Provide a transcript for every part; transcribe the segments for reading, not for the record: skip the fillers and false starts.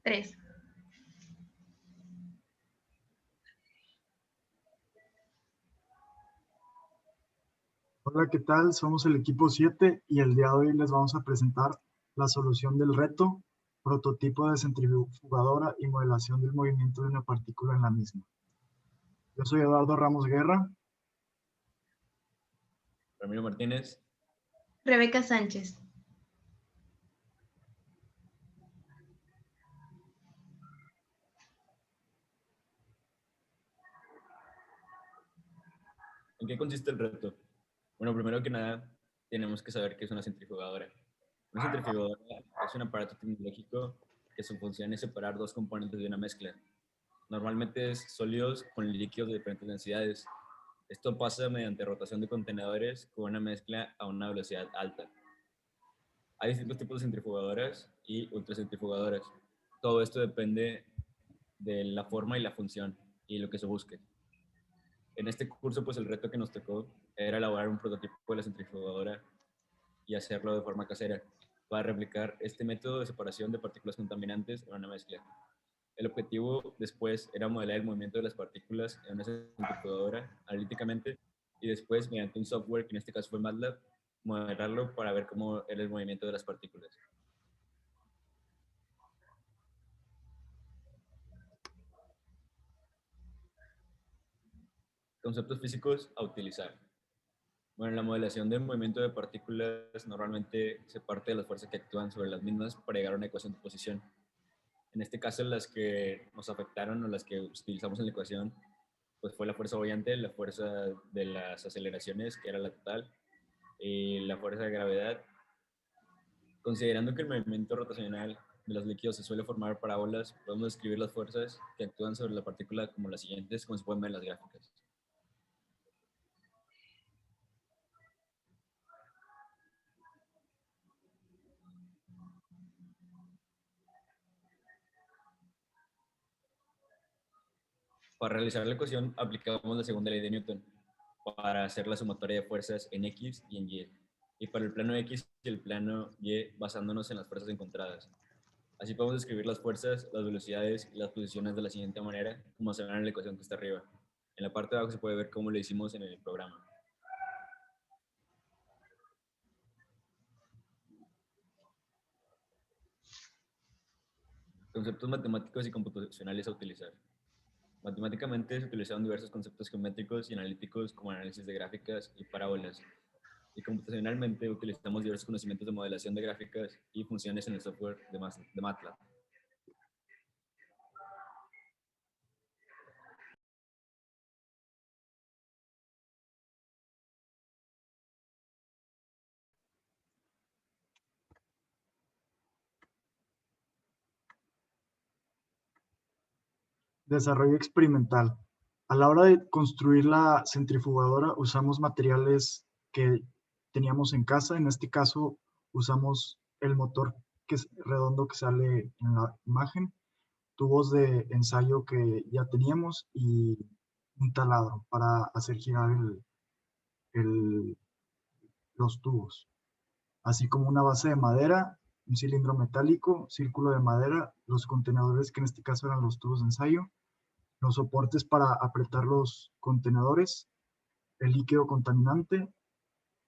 3. Hola, ¿qué tal? Somos el equipo 7 y el día de hoy les vamos a presentar la solución del reto, prototipo de centrifugadora y modelación del movimiento de una partícula en la misma. Yo soy Eduardo Ramos Guerra. Ramiro Martínez. Rebeca Sánchez. ¿En qué consiste el reto? Bueno, primero que nada, tenemos que saber qué es una centrifugadora. Una centrifugadora es un aparato tecnológico que su función es separar dos componentes de una mezcla. Normalmente es sólidos con líquidos de diferentes densidades. Esto pasa mediante rotación de contenedores con una mezcla a una velocidad alta. Hay distintos tipos de centrifugadoras y ultracentrifugadoras. Todo esto depende de la forma y la función y lo que se busque. En este curso, pues el reto que nos tocó era elaborar un prototipo de la centrifugadora y hacerlo de forma casera para replicar este método de separación de partículas contaminantes en una mezcla. El objetivo después era modelar el movimiento de las partículas en una centrifugadora analíticamente y después, mediante un software, que en este caso fue MATLAB, modelarlo para ver cómo era el movimiento de las partículas. Conceptos físicos a utilizar. Bueno, la modelación del movimiento de partículas normalmente se parte de las fuerzas que actúan sobre las mismas para llegar a una ecuación de posición. En este caso, las que nos afectaron o las que utilizamos en la ecuación, pues fue la fuerza boyante, la fuerza de las aceleraciones, que era la total, y la fuerza de gravedad. Considerando que el movimiento rotacional de los líquidos se suele formar parábolas, podemos describir las fuerzas que actúan sobre la partícula como las siguientes, como se pueden ver en las gráficas. Para realizar la ecuación aplicamos la segunda ley de Newton para hacer la sumatoria de fuerzas en X y en Y. Y para el plano X y el plano Y basándonos en las fuerzas encontradas. Así podemos describir las fuerzas, las velocidades y las posiciones de la siguiente manera, como se ve en la ecuación que está arriba. En la parte de abajo se puede ver cómo lo hicimos en el programa. Conceptos matemáticos y computacionales a utilizar. Matemáticamente se utilizaron diversos conceptos geométricos y analíticos como análisis de gráficas y parábolas. Y computacionalmente utilizamos diversos conocimientos de modelación de gráficas y funciones en el software de MATLAB. Desarrollo experimental. A la hora de construir la centrifugadora usamos materiales que teníamos en casa. En este caso usamos el motor que es redondo que sale en la imagen, tubos de ensayo que ya teníamos y un taladro para hacer girar el- los tubos, así como una base de madera, un cilindro metálico, círculo de madera, los contenedores que en este caso eran los tubos de ensayo, los soportes para apretar los contenedores, el líquido contaminante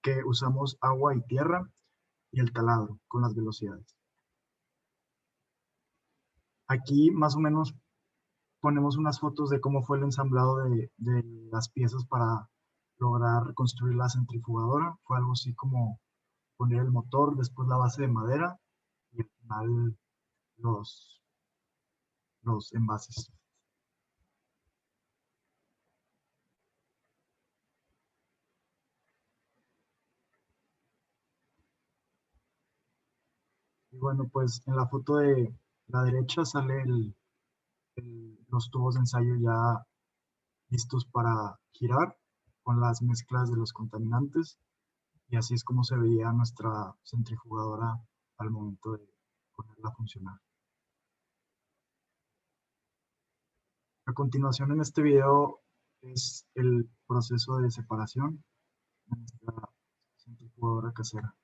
que usamos agua y tierra y el taladro con las velocidades. Aquí más o menos ponemos unas fotos de cómo fue el ensamblado de las piezas para lograr construir la centrifugadora. Fue algo así como poner el motor, después la base de madera y al final los envases. Y bueno, pues en la foto de la derecha sale los tubos de ensayo ya listos para girar con las mezclas de los contaminantes. Y así es como se veía nuestra centrifugadora al momento de ponerla a funcionar. A continuación en este video es el proceso de separación de nuestra centrifugadora casera.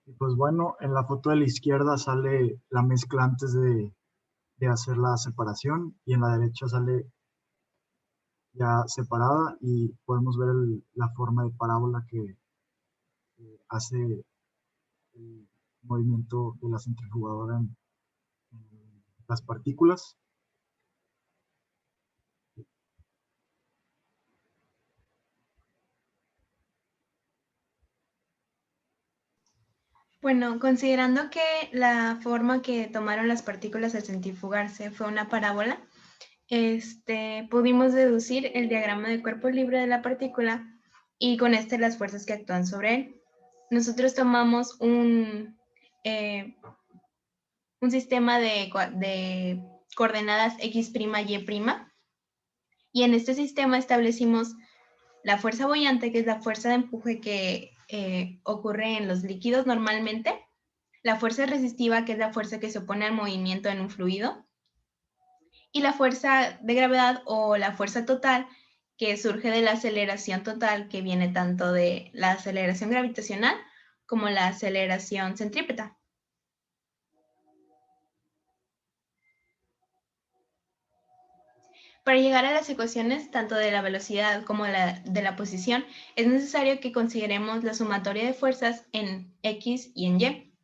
Y pues bueno, en la foto de la izquierda sale la mezcla antes de hacer la separación y en la derecha sale ya separada y podemos ver la forma de parábola que hace el movimiento de la centrifugadora en las partículas. Bueno, considerando que la forma que tomaron las partículas al centrifugarse fue una parábola, pudimos deducir el diagrama de cuerpo libre de la partícula y con las fuerzas que actúan sobre él. Nosotros tomamos un sistema de coordenadas X', Y', y en este sistema establecimos la fuerza boyante, que es la fuerza de empuje que ocurre en los líquidos normalmente, la fuerza resistiva, que es la fuerza que se opone al movimiento en un fluido, y la fuerza de gravedad o la fuerza total, que surge de la aceleración total, que viene tanto de la aceleración gravitacional como la aceleración centrípeta. Para llegar a las ecuaciones tanto de la velocidad como de la posición, es necesario que consideremos la sumatoria de fuerzas en X y en Y.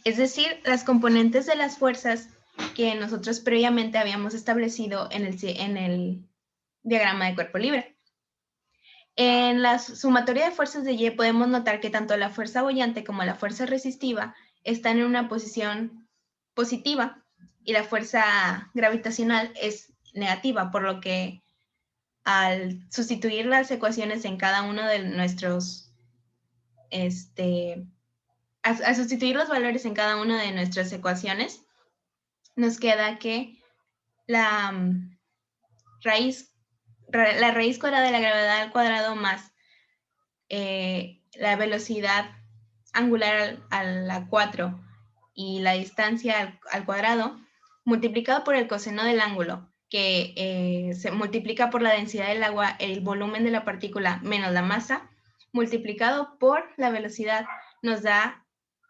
Es decir, las componentes de las fuerzas que nosotros previamente habíamos establecido en el diagrama de cuerpo libre. En la sumatoria de fuerzas de Y podemos notar que tanto la fuerza boyante como la fuerza resistiva están en una posición positiva y la fuerza gravitacional es negativa, por lo que al sustituir las ecuaciones en cada uno de nuestros, al sustituir los valores en cada una de nuestras ecuaciones, nos queda que la raíz cuadrada de la gravedad al cuadrado más la velocidad angular a la 4 y la distancia al cuadrado, multiplicado por el coseno del ángulo, que se multiplica por la densidad del agua, el volumen de la partícula menos la masa, multiplicado por la velocidad, nos da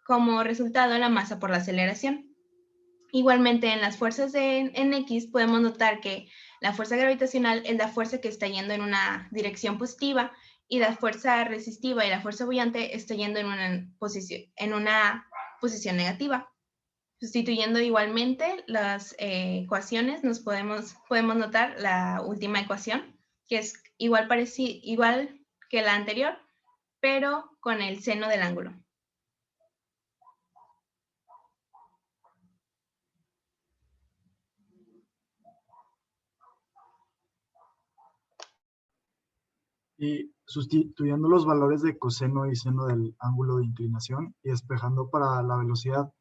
como resultado la masa por la aceleración. Igualmente, en las fuerzas en X podemos notar que la fuerza gravitacional es la fuerza que está yendo en una dirección positiva y la fuerza resistiva y la fuerza boyante está yendo en una posición negativa. Sustituyendo igualmente las ecuaciones, podemos notar la última ecuación, que es igual que la anterior, pero con el seno del ángulo. Y sustituyendo los valores de coseno y seno del ángulo de inclinación y despejando para la velocidad,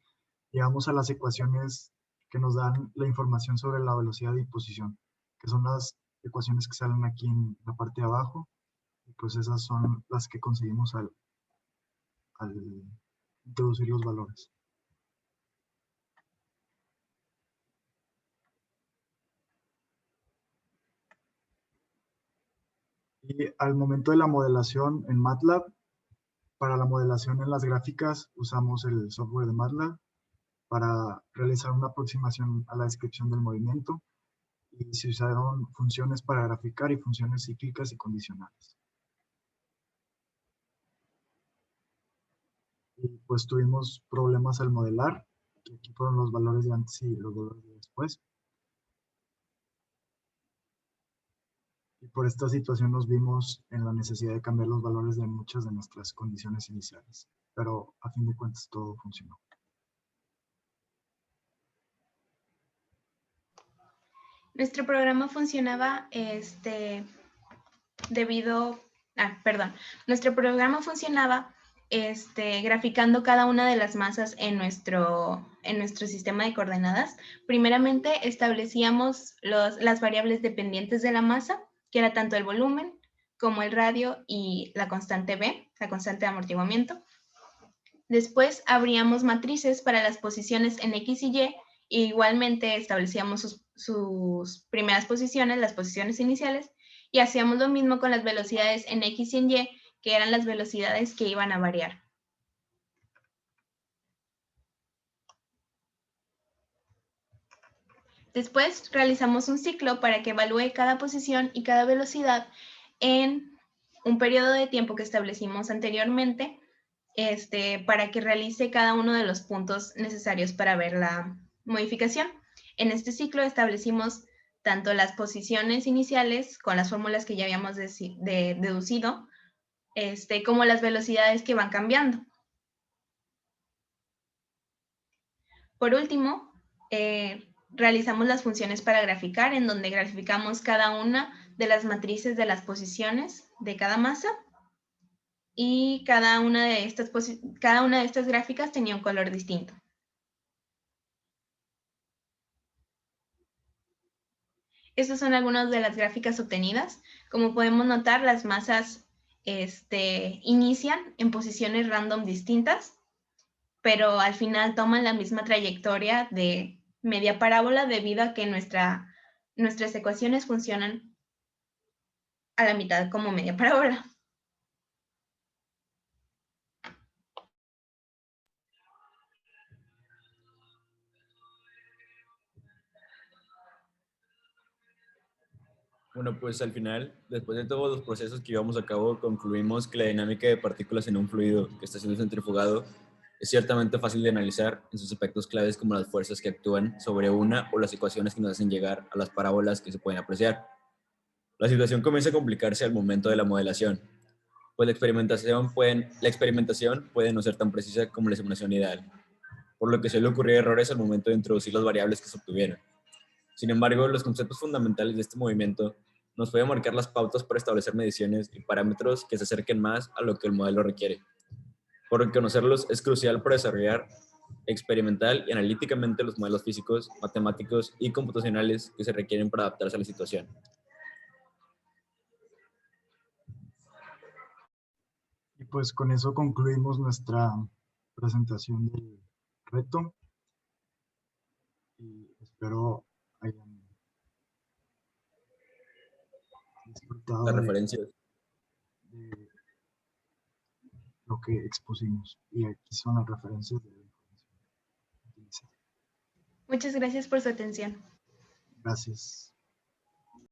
llegamos a las ecuaciones que nos dan la información sobre la velocidad y posición, que son las ecuaciones que salen aquí en la parte de abajo. Y pues esas son las que conseguimos al introducir los valores. Y al momento de la modelación en MATLAB, para la modelación en las gráficas usamos el software de MATLAB para realizar una aproximación a la descripción del movimiento y se usaron funciones para graficar y funciones cíclicas y condicionales. Y pues tuvimos problemas al modelar, que aquí fueron los valores de antes y los valores de después. Y por esta situación nos vimos en la necesidad de cambiar los valores de muchas de nuestras condiciones iniciales, pero a fin de cuentas todo funcionó. Nuestro programa funcionaba nuestro programa funcionaba graficando cada una de las masas en nuestro sistema de coordenadas. Primeramente establecíamos las variables dependientes de la masa, que era tanto el volumen como el radio y la constante B, la constante de amortiguamiento. Después abríamos matrices para las posiciones en X y Y, e igualmente establecíamos sus primeras posiciones, las posiciones iniciales, y hacíamos lo mismo con las velocidades en X y en Y, que eran las velocidades que iban a variar. Después realizamos un ciclo para que evalúe cada posición y cada velocidad en un periodo de tiempo que establecimos anteriormente, para que realice cada uno de los puntos necesarios para ver la modificación. En este ciclo establecimos tanto las posiciones iniciales con las fórmulas que ya habíamos deducido, como las velocidades que van cambiando. Por último, realizamos las funciones para graficar, en donde graficamos cada una de las matrices de las posiciones de cada masa, y cada una de estas gráficas tenía un color distinto. Estas son algunas de las gráficas obtenidas. Como podemos notar, las masas inician en posiciones random distintas, pero al final toman la misma trayectoria de media parábola debido a que nuestras ecuaciones funcionan a la mitad como media parábola. Bueno, pues al final, después de todos los procesos que llevamos a cabo, concluimos que la dinámica de partículas en un fluido que está siendo centrifugado es ciertamente fácil de analizar en sus aspectos claves, como las fuerzas que actúan sobre una o las ecuaciones que nos hacen llegar a las parábolas que se pueden apreciar. La situación comienza a complicarse al momento de la modelación, pues la experimentación puede no ser tan precisa como la simulación ideal, por lo que suele ocurrir errores al momento de introducir las variables que se obtuvieron. Sin embargo, los conceptos fundamentales de este movimiento nos pueden marcar las pautas para establecer mediciones y parámetros que se acerquen más a lo que el modelo requiere. Por lo que conocerlos es crucial para desarrollar experimental y analíticamente los modelos físicos, matemáticos y computacionales que se requieren para adaptarse a la situación. Y pues con eso concluimos nuestra presentación del reto. Y espero hayan disfrutado Las de referencias. lo que expusimos. Y aquí son las referencias de la información utilizada. Muchas gracias por su atención. Gracias.